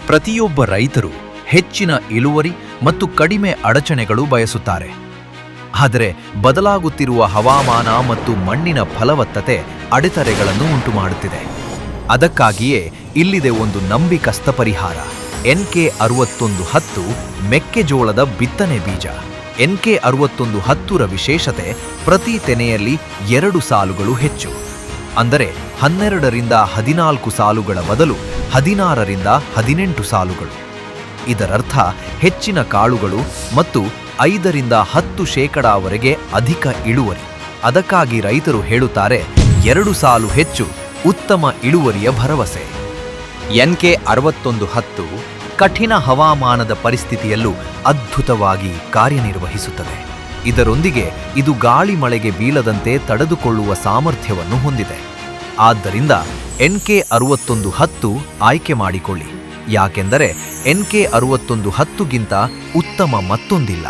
ಪ್ರತಿಯೊಬ್ಬ ರೈತರು ಹೆಚ್ಚಿನ ಇಳುವರಿ ಮತ್ತು ಕಡಿಮೆ ಅಡಚಣೆಗಳು ಬಯಸುತ್ತಾರೆ. ಆದರೆ ಬದಲಾಗುತ್ತಿರುವ ಹವಾಮಾನ ಮತ್ತು ಮಣ್ಣಿನ ಫಲವತ್ತತೆ ಅಡೆತಡೆಗಳನ್ನು ಉಂಟುಮಾಡುತ್ತಿದೆ. ಅದಕ್ಕಾಗಿಯೇ ಇಲ್ಲಿದೆ ಒಂದು ನಂಬಿಕಸ್ಥ ಪರಿಹಾರ. NK6110 ಮೆಕ್ಕೆಜೋಳದ ಬಿತ್ತನೆ ಬೀಜ. NK6110ರ ವಿಶೇಷತೆ ಪ್ರತಿ ತೆನೆಯಲ್ಲಿ 2 ಸಾಲುಗಳು ಹೆಚ್ಚು. ಅಂದರೆ 12ರಿಂದ 14 ಸಾಲುಗಳ ಬದಲು 16ರಿಂದ 18 ಸಾಲುಗಳು. ಇದರರ್ಥ ಹೆಚ್ಚಿನ ಕಾಳುಗಳು ಮತ್ತು 5ರಿಂದ 10% ಅಧಿಕ ಇಳುವರಿ. ಅದಕ್ಕಾಗಿ ರೈತರು ಹೇಳುತ್ತಾರೆ, 2 ಸಾಲು ಹೆಚ್ಚು, ಉತ್ತಮ ಇಳುವರಿಯ ಭರವಸೆ. NK6110 ಕಠಿಣ ಹವಾಮಾನದ ಪರಿಸ್ಥಿತಿಯಲ್ಲೂ ಅದ್ಭುತವಾಗಿ ಕಾರ್ಯನಿರ್ವಹಿಸುತ್ತದೆ. ಇದರೊಂದಿಗೆ ಇದು ಗಾಳಿ ಮಳೆಗೆ ಬೀಳದಂತೆ ತಡೆದುಕೊಳ್ಳುವ ಸಾಮರ್ಥ್ಯವನ್ನು ಹೊಂದಿದೆ. ಆದ್ದರಿಂದ NK6110 ಆಯ್ಕೆ ಮಾಡಿಕೊಳ್ಳಿ. ಯಾಕೆಂದರೆ NK6110ಗಿಂತ ಉತ್ತಮ ಮತ್ತೊಂದಿಲ್ಲ.